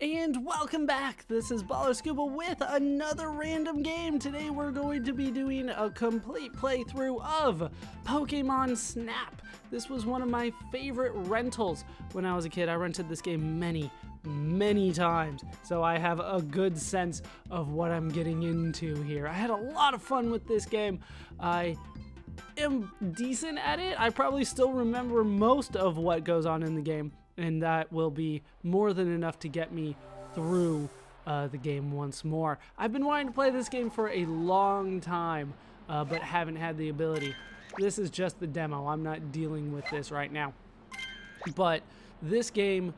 And welcome back! This is ballerscuba with another random game. Today we're going to be doing a complete playthrough of Pokémon Snap. This was one of my favorite rentals when I was a kid. I rented this game many times, so I have a good sense of what I'm getting into here. I had a lot of fun with this game. I am decent at it. I probably still remember most of what goes on in the game, and that will be more than enough to get me through the game once more. I've been wanting to play this game for a long time, but haven't had the ability. This is just the demo. I'm not dealing with this right now. But this game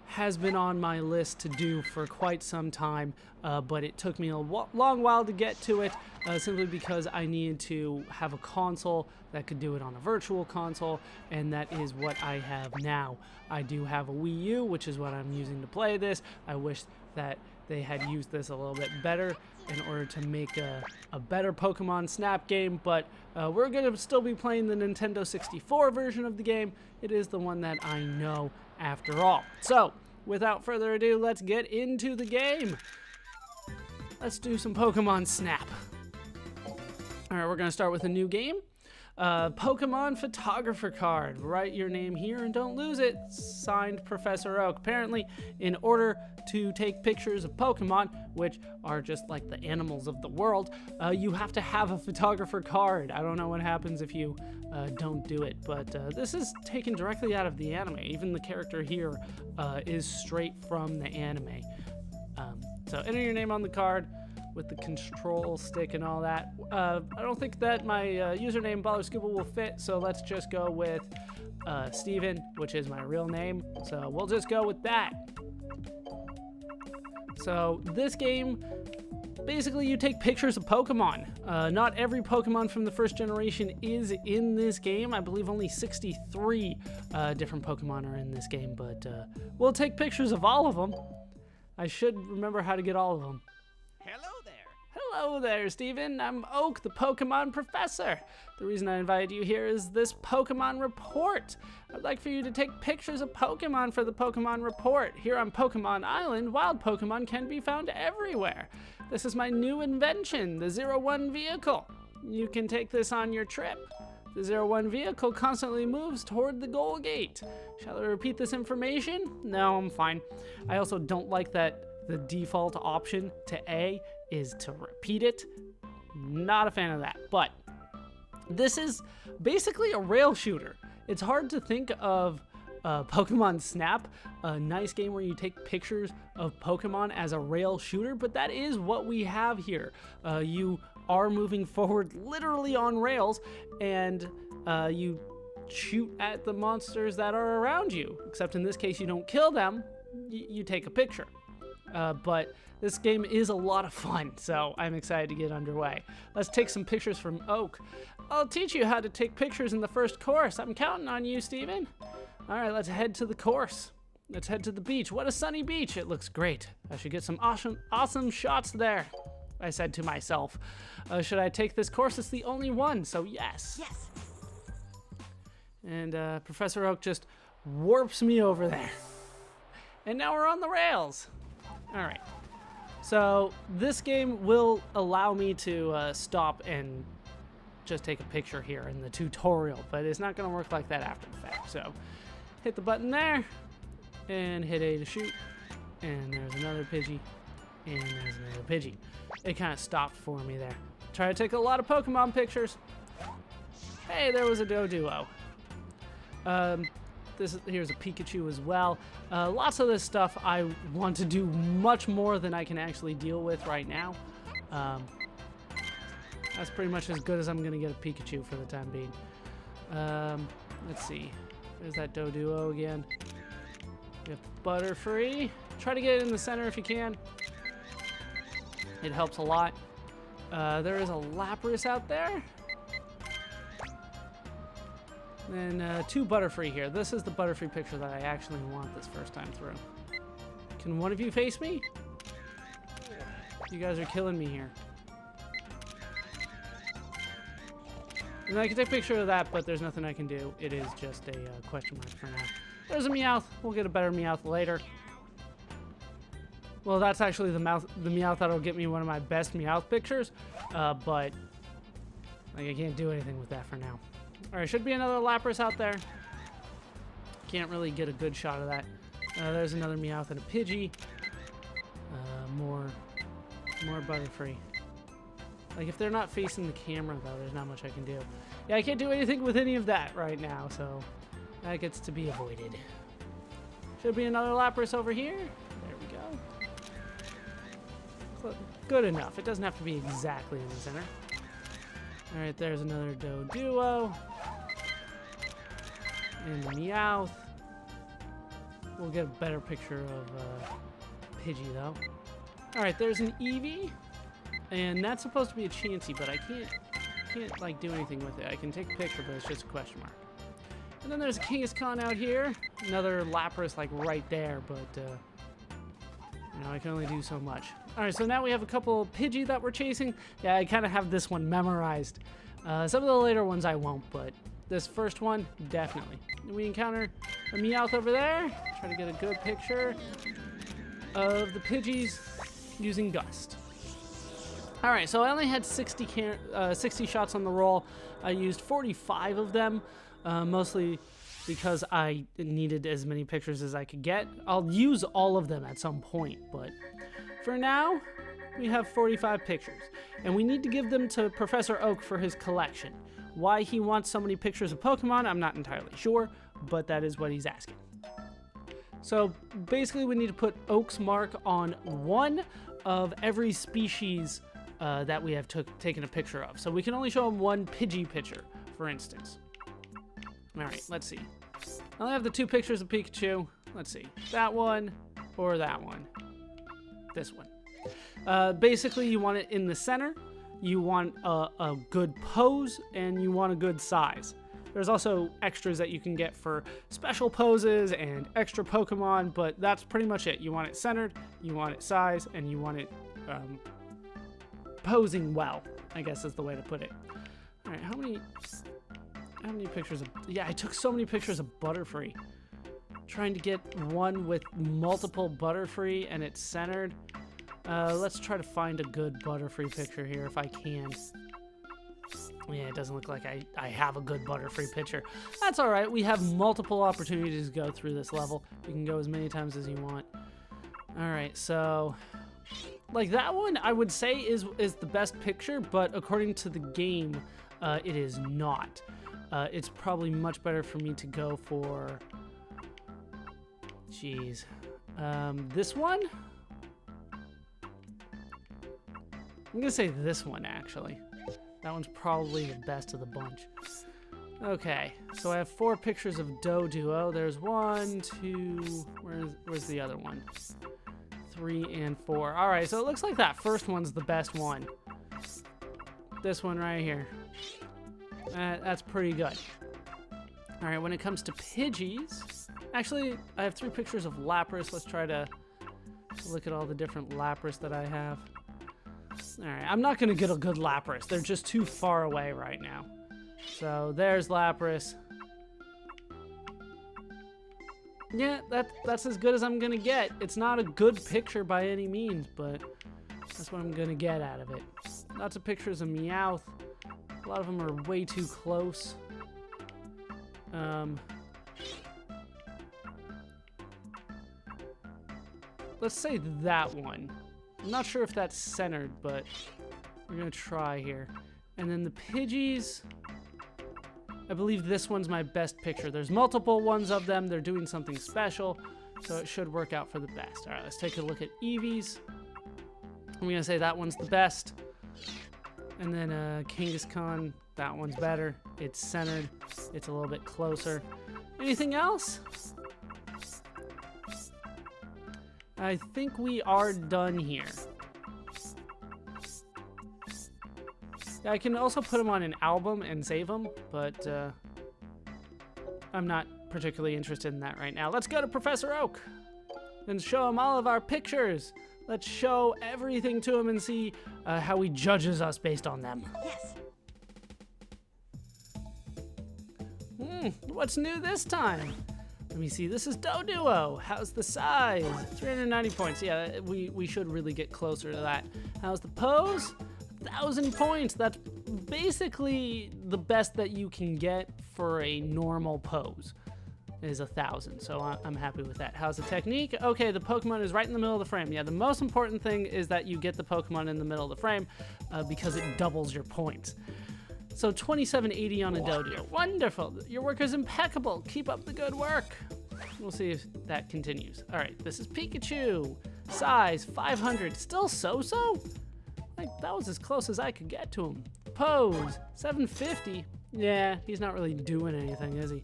has been on my list to do for quite some time, but it took me a long while to get to it, simply because I needed to have a console that could do it on a virtual console, and that is what I have now. I do have a Wii U, which is what I'm using to play this. I wish that they had used this a little bit better in order to make a better Pokemon Snap game, but we're going to still be playing the Nintendo 64 version of the game. It is the one that I know after all. So, without further ado, let's get into the game. Let's do some Pokemon Snap. Alright, we're going to start with a new game. Pokemon Photographer Card. Write your name here and don't lose it. Signed, Professor Oak. Apparently, in order to take pictures of Pokemon, which are just like the animals of the world, you have to have a photographer card. I don't know what happens if you don't do it, but this is taken directly out of the anime. Even the character here is straight from the anime. So enter your name on the card with the control stick and all that. I don't think that my username ballerscuba will fit, so let's just go with Steven, which is my real name. So we'll just go with that. So this game, basically you take pictures of Pokemon. Not every Pokemon from the first generation is in this game. I believe only 63 different Pokemon are in this game, but we'll take pictures of all of them. I should remember how to get all of them. Hello there, Steven. I'm Oak, the Pokemon Professor. The reason I invited you here is this Pokemon Report. I'd like for you to take pictures of Pokemon for the Pokemon Report. Here on Pokemon Island, wild Pokemon can be found everywhere. This is my new invention, the 01 vehicle. You can take this on your trip. The 01 vehicle constantly moves toward the goal gate. Shall I repeat this information? No, I'm fine. I also don't like that the default option to A is to repeat it. Not a fan of that, but this is basically a rail shooter. It's hard to think of Pokemon Snap, a nice game where you take pictures of Pokemon, as a rail shooter, but that is what we have here. You are moving forward literally on rails, and you shoot at the monsters that are around you, except in this case you don't kill them, you take a picture. But this game is a lot of fun, so I'm excited to get underway. Let's take some pictures from Oak. I'll teach you how to take pictures in the first course. I'm counting on you, Steven. All right, let's head to the course. Let's head to the beach. What a sunny beach. It looks great. I should get some awesome shots there, I said to myself. Should I take this course? It's the only one, so yes. Yes. And Professor Oak just warps me over there. And now we're on the rails. All right. So this game will allow me to stop and just take a picture here in the tutorial, but it's not going to work like that after the fact. So hit the button there and hit A to shoot. And there's another Pidgey. And there's another Pidgey. It kind of stopped for me there. Try to take a lot of Pokemon pictures. Hey, there was a Doduo. Here's a Pikachu as well. Lots of this stuff I want to do much more than I can actually deal with right now. That's pretty much as good as I'm going to get a Pikachu for the time being. Let's see. There's that Doduo again. We have Butterfree. Try to get it in the center if you can. It helps a lot. There is a Lapras out there. And two Butterfree here. This is the Butterfree picture that I actually want this first time through. Can one of you face me? You guys are killing me here. And I can take a picture of that, but there's nothing I can do. It is just a question mark for now. There's a Meowth. We'll get a better Meowth later. Well, that's actually the Meowth that'll get me one of my best Meowth pictures, but like I can't do anything with that for now. All right, should be another Lapras out there. Can't really get a good shot of that. There's another Meowth and a Pidgey. More Butterfree. Like, if they're not facing the camera, though, there's not much I can do. Yeah, I can't do anything with any of that right now, so that gets to be avoided. Should be another Lapras over here. There we go. Good enough. It doesn't have to be exactly in the center. All right, there's another Doduo. And the Meowth. We'll get a better picture of Pidgey, though. All right, there's an Eevee. And that's supposed to be a Chansey, but I can't like do anything with it. I can take a picture, but it's just a question mark. And then there's a Kangaskhan out here. Another Lapras like right there, but you know, I can only do so much. All right, so now we have a couple Pidgey that we're chasing. Yeah, I kind of have this one memorized. Some of the later ones I won't, but this first one, definitely. We encounter a Meowth over there. Try to get a good picture of the Pidgeys using Gust. All right, so I only had 60 shots on the roll. I used 45 of them, mostly because I needed as many pictures as I could get. I'll use all of them at some point, but for now, we have 45 pictures, and we need to give them to Professor Oak for his collection. Why he wants so many pictures of Pokemon, I'm not entirely sure, but that is what he's asking. So basically, we need to put Oak's mark on one of every species that we have taken a picture of. So we can only show him one Pidgey picture, for instance. All right, let's see. I only have the 2 pictures of Pikachu. Let's see, that one or that one. This one. Basically, you want it in the center. You want a good pose, and you want a good size. There's also extras that you can get for special poses and extra Pokemon, but that's pretty much it. You want it centered, you want it size, and you want it posing well, I guess is the way to put it. All right, how many pictures of... Yeah, I took so many pictures of Butterfree. Trying to get one with multiple Butterfree and it's centered. Let's try to find a good Butterfree picture here if I can. Yeah, it doesn't look like I have a good Butterfree picture. That's all right. We have multiple opportunities to go through this level. You can go as many times as you want. All right, so... Like, that one, I would say, is the best picture, but according to the game, it is not. It's probably much better for me to go for... Jeez. This one? I'm gonna say this one, actually. That one's probably the best of the bunch. Okay, so I have 4 pictures of Doduo. There's 1, 2... Where's the other one? 3 and 4. All right, so it looks like that first one's the best one. This one right here. That's pretty good. All right, when it comes to Pidgeys, actually, I have 3 pictures of Lapras. Let's try to look at all the different Lapras that I have. All right, I'm not gonna get a good Lapras. They're just too far away right now. So there's Lapras. Yeah, that's as good as I'm gonna get. It's not a good picture by any means, but that's what I'm gonna get out of it. Lots of pictures of Meowth. A lot of them are way too close. Let's say that one. I'm not sure if that's centered, but we're gonna try here. And then the Pidgeys, I believe this one's my best picture. There's multiple ones of them. They're doing something special, so it should work out for the best. All right, let's take a look at Eevee's. I'm gonna say that one's the best. And then Kangaskhan, that one's better. It's centered. It's a little bit closer. Anything else? I think we are done here. Yeah, I can also put them on an album and save them, but I'm not particularly interested in that right now. Let's go to Professor Oak and show him all of our pictures. Let's show everything to him and see how he judges us based on them. Yes. What's new this time? Let me see, this is Doduo. How's the size? 390 points. Yeah, we should really get closer to that. How's the pose? 1,000 points. That's basically the best that you can get for a normal pose is 1,000. So I'm happy with that. How's the technique? Okay, the Pokemon is right in the middle of the frame. Yeah, the most important thing is that you get the Pokemon in the middle of the frame because it doubles your points. So 2780 on a Doduo. Wonderful. Your work is impeccable. Keep up the good work. We'll see if that continues. All right, this is Pikachu. Size 500. Still so-so? Like, that was as close as I could get to him. Pose 750. Yeah, he's not really doing anything, is he?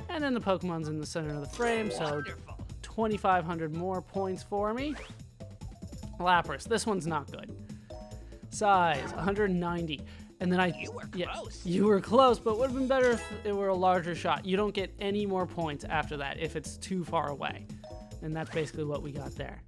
And then the Pokemon's in the center of the frame, so 2,500 more points for me. Lapras. This one's not good. Size 190. And then You were close. You were close, but would have been better if it were a larger shot. You don't get any more points after that if it's too far away. And that's basically what we got there.